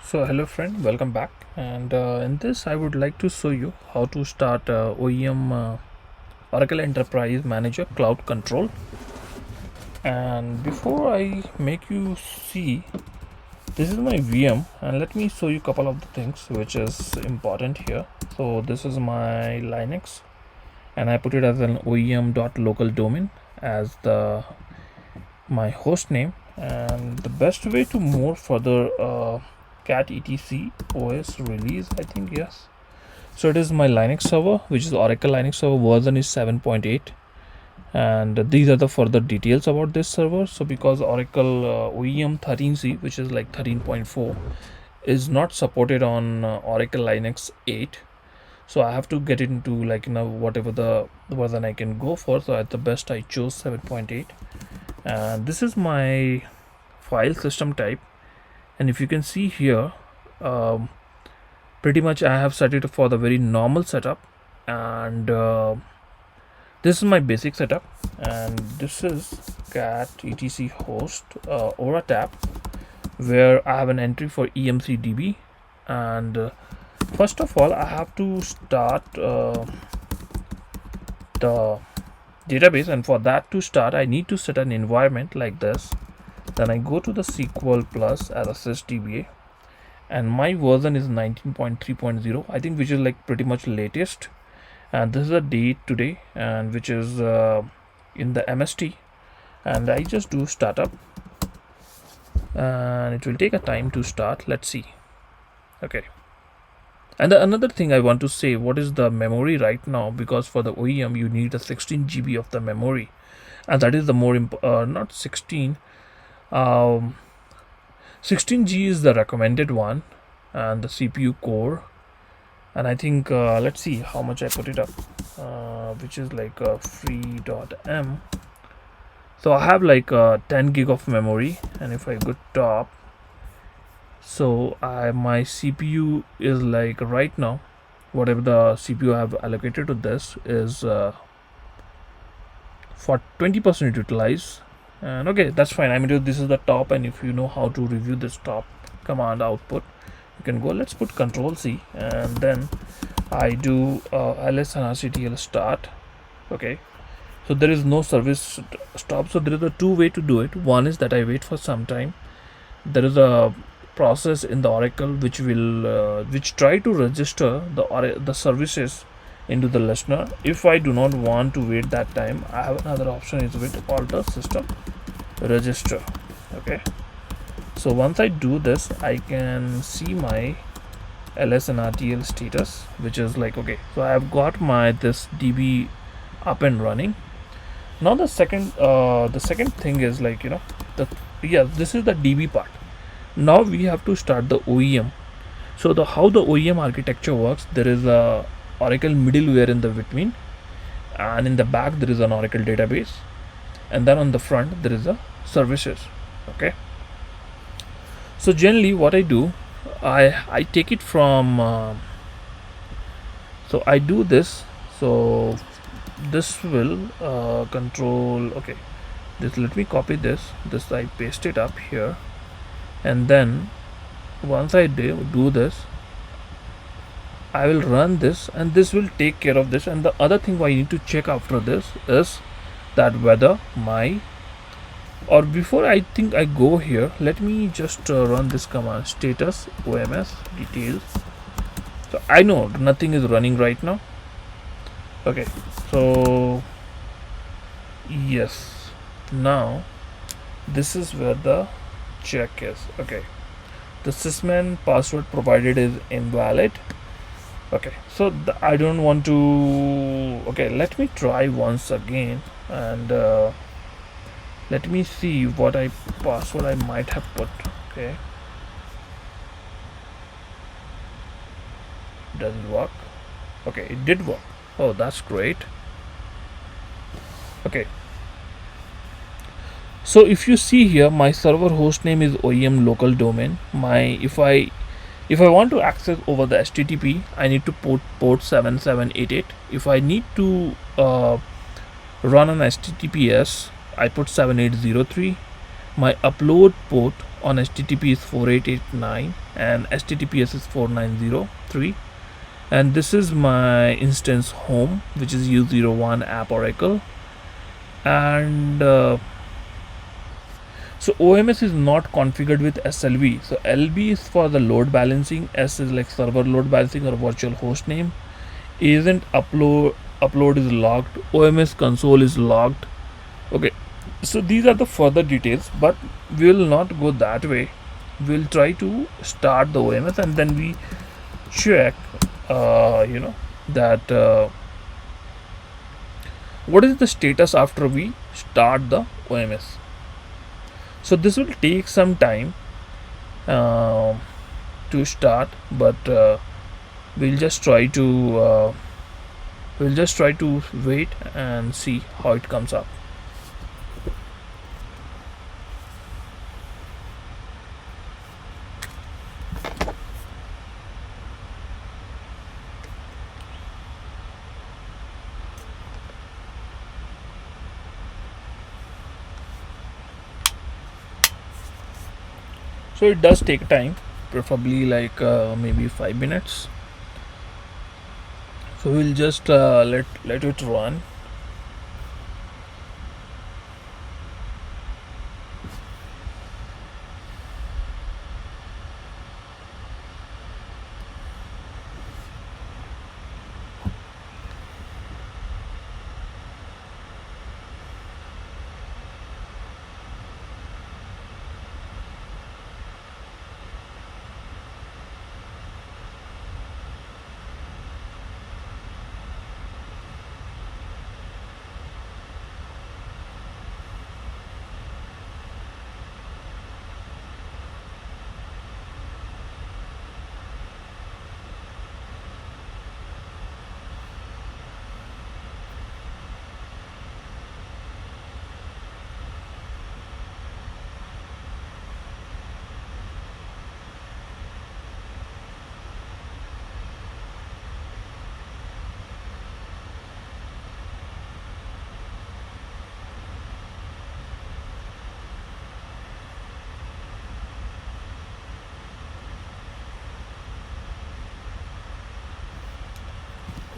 So hello friend, welcome back, and in this I would like to show you how to start OEM Oracle Enterprise Manager Cloud Control. And before I make you see, this is my VM, and let me show you a couple of the things which is important here. So this is my Linux, and I put it as an OEM.local domain as the my host name. And the best way to move further cat etc os release, I think, yes. So it is my Linux server, which is Oracle Linux server, version is 7.8, and these are the further details about this server. So because Oracle OEM 13c, which is like 13.4, is not supported on Oracle Linux 8, so I have to get into whatever the version I can go for. So at the best I chose 7.8, and this is my file system type. And if you can see here, pretty much I have set it for the very normal setup, and this is my basic setup, and this is cat etc host aura tab, where I have an entry for emcdb. And first of all I have to start the database, and for that to start I need to set an environment like this. Then I go to the SQL plus as SSDBA, and my version is 19.3.0, I think, which is like pretty much latest. And this is the date today, and which is in the MST. And I just do startup, and it will take a time to start. Let's see. Okay. And another thing I want to say, what is the memory right now, because for the OEM you need a 16 GB of the memory, and that is the more not 16, 16G is the recommended one, and the CPU core. And I think let's see how much I put it up, which is like free.m. So I have like 10 gig of memory, and if I go top, so my CPU is like right now, whatever the CPU I have allocated to this is for 20% utilized. And okay, that's fine. I mean, this is the top, and if you know how to review this top command output, you can go. Let's put Control C, and then I do ls and rctl start. Okay, so there is no service stop. So there is a two way to do it. One is that I wait for some time. There is a process in the Oracle which will which try to register the services into the listener. If I do not want to wait that time, I have another option, is with alter system register. Okay, so once I do this, I can see my ls and rtl status, which is like, okay, so I have got my this db up and running. Now the second thing is, like, this is the db part. Now we have to start the OEM. So how the OEM architecture works, there is a Oracle middleware in the between, and in the back there is an Oracle database, and then on the front there is a services. Okay, so generally what I do, I take it from so I do this. So this will control, okay, this, let me copy this I paste it up here, and then once I do this, I will run this, and this will take care of this. And the other thing I need to check after this is that whether my, or before I think I go here, let me just run this command, status oms details. So I know nothing is running right now. Okay, so yes, now this is where the check is. Okay, the sysman password provided is invalid. Okay, so I don't want to, okay, let me try once again, and let me see what password I might have put. Okay, does it work? Okay, it did work. Oh, that's great. Okay, so if you see here, my server host name is OEM local domain. If I want to access over the HTTP, I need to port 7788. If I need to run an HTTPS, I put 7803. My upload port on HTTP is 4889 and HTTPS is 4903, and this is my instance home, which is U01 app Oracle. And so OMS is not configured with SLB. So LB is for the load balancing, S is like server load balancing or virtual host name. Isn't upload is logged, OMS console is logged. Okay, so these are the further details, but we will not go that way. We'll try to start the OMS and then we check that what is the status after we start the OMS. So this will take some time uh, to start, but we'll just try to wait and see how it comes up. So it does take time, preferably like maybe 5 minutes. So we'll just let it run.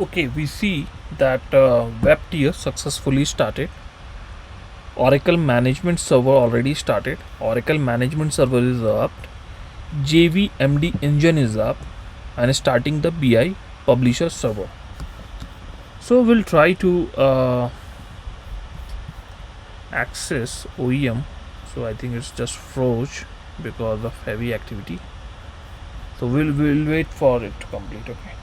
Okay, we see that web tier successfully started. Oracle management server already started. Oracle management server is up. JVMD engine is up and starting the BI publisher server. So we'll try to access OEM. So I think it's just froze because of heavy activity. So we'll wait for it to complete. Okay.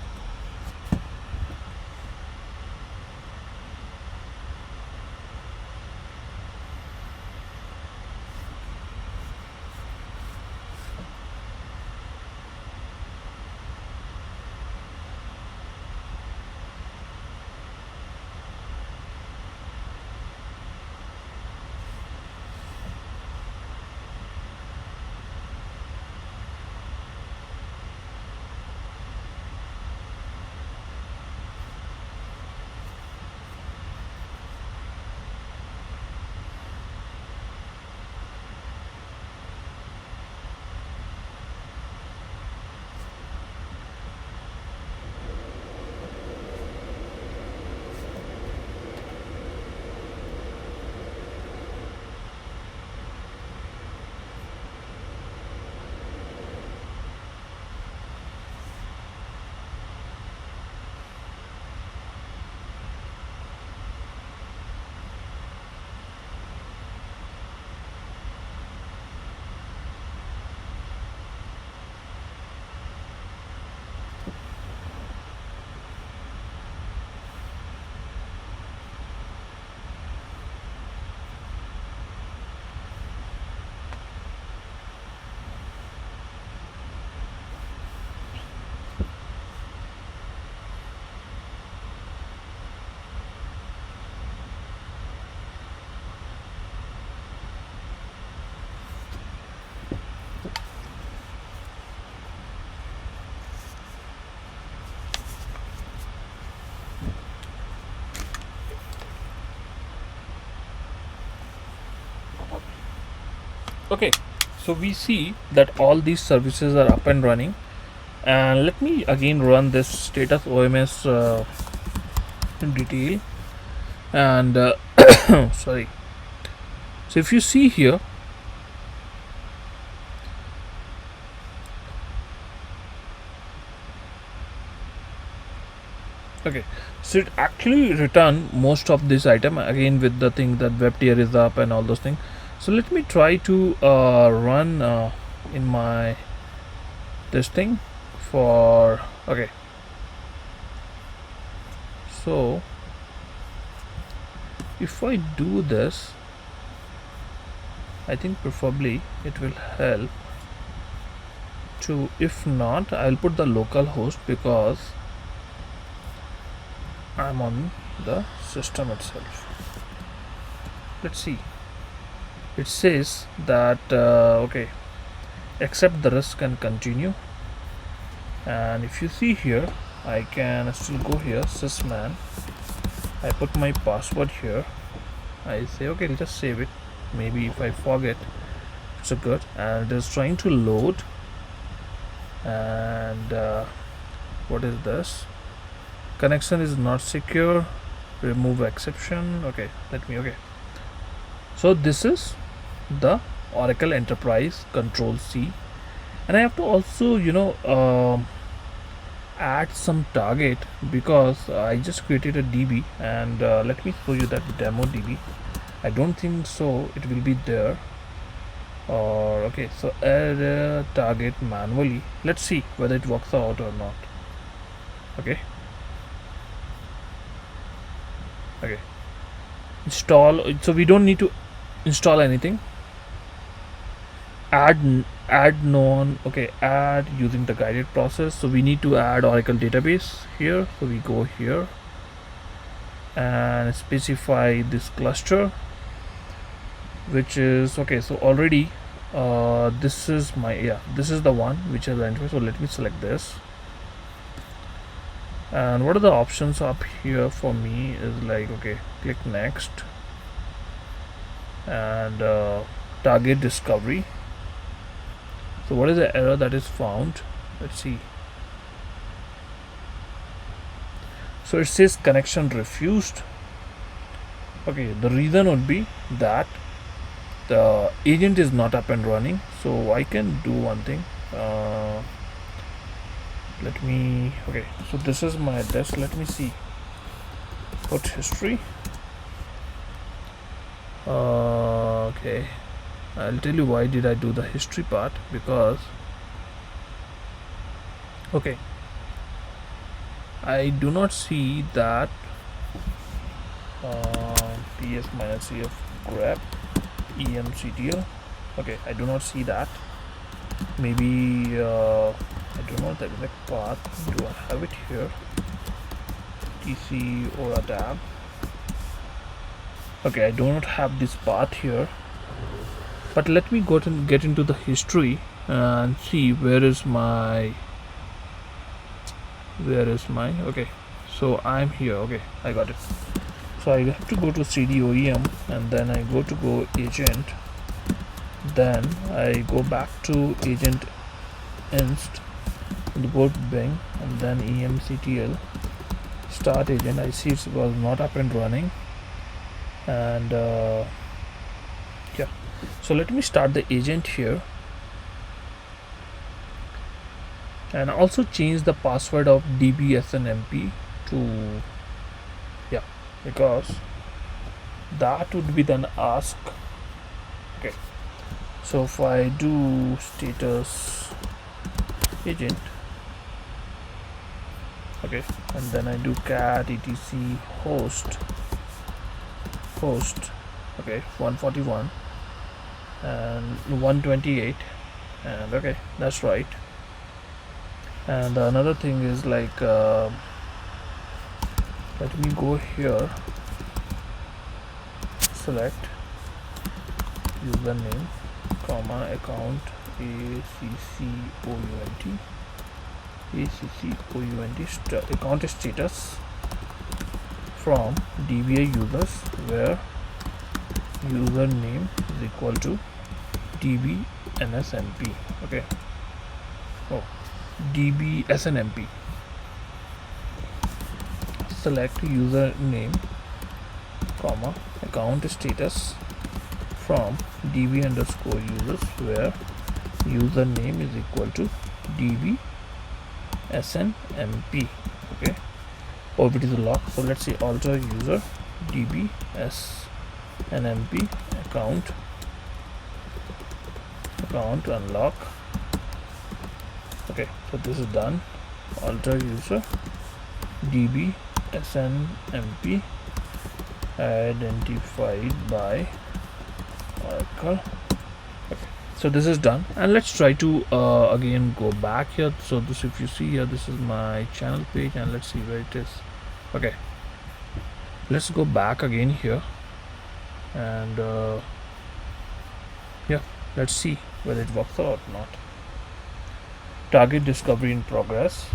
Okay, so we see that all these services are up and running, and let me again run this status OMS in detail. And sorry. So if you see here, okay, so it actually return most of this item again with the thing that web tier is up and all those things. So let me try to run in my this thing for, okay, so if I do this, I think preferably it will help to, if not I'll put the local host because I'm on the system itself. Let's see, it says that okay, accept the risk and continue. And if you see here, I can still go here, sysman, I put my password here, I say okay, I'll just save it, maybe if I forget it's a good, and it is trying to load. And what is this, connection is not secure, remove exception. Okay, let me, okay, so this is the Oracle Enterprise Control C, and I have to also add some target because I just created a DB, and let me show you that demo DB. I don't think so it will be there, or okay, so add a target manually. Let's see whether it works out or not. Okay, okay, install. So we don't need to install anything. Add non, okay, add using the guided process. So we need to add Oracle database here, so we go here and specify this cluster, which is okay. So already this is my, yeah, this is the one which is entry. So let me select this, and what are the options up here for me is like, okay, click next, and target discovery. So what is the error that is found? Let's see. So it says connection refused. Okay, the reason would be that the agent is not up and running. So I can do one thing. Let me, okay, so this is my address. Let me see. Put history. Okay, I'll tell you why did I do the history part, because okay, I do not see that ps minus ef grep emctl. Okay, I do not see that. Maybe I don't know the exact path. Do I have it here? tc or a tab. Okay, I do not have this path here, but let me go and get into the history and see where is my okay, so I'm here. Okay, I got it. So I have to go to cdOEM, and then I go agent, then I go back to agent inst, go to Bing, and then emctl start agent. I see it was not up and running, and yeah, so let me start the agent here, and also change the password of dbsnmp to, yeah, because that would be then ask. Okay, so if I do status agent, okay, and then I do cat etc host, okay, 141 and 128, and okay, that's right. And another thing is like let me go here, select username comma account account status from DBA users, where username is equal to db nsmp. Okay, oh, db snmp. Select username comma account status from db underscore users, where username is equal to db snmp. Okay, or if it is a lock, so let's say alter user db snmp account unlock. Okay, so this is done. Alter user db snmp identified by Oracle. Okay, so this is done, and let's try to again go back here. So this, if you see here, this is my channel page, and let's see where it is. Okay, let's go back again here, and yeah, let's see whether it works or not. Target discovery in progress.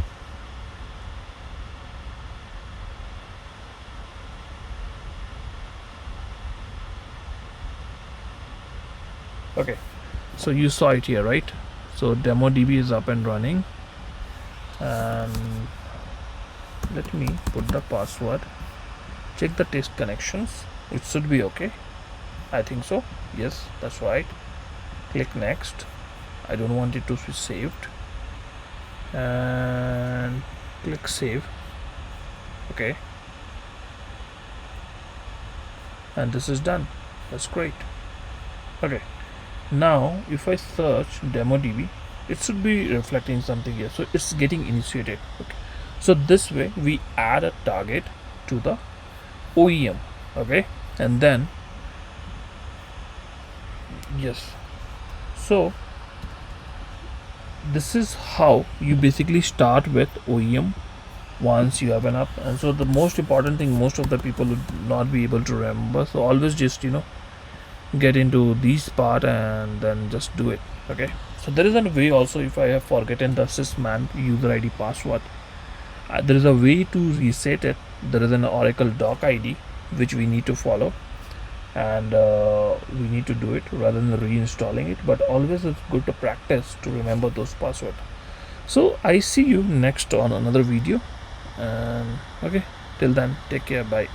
Okay, so you saw it here, right? So demo db is up and running, and let me put the password, check the test connections. It should be okay, I think so. Yes, that's right. Click next. I don't want it to be saved, and click save. Okay, and this is done. That's great. Okay, now if I search demo db, it should be reflecting something here, so it's getting initiated. Okay, so this way we add a target to the OEM. Okay, and then yes, so this is how you basically start with OEM once you have an app. And so the most important thing, most of the people would not be able to remember, so always just get into this part and then just do it. Okay, so there is a way also, if I have forgotten the sysman user ID password, there is a way to reset it. There is an Oracle doc ID which we need to follow, and we need to do it rather than reinstalling it, but always it's good to practice to remember those passwords. So I see you next on another video, and okay, till then, take care, bye.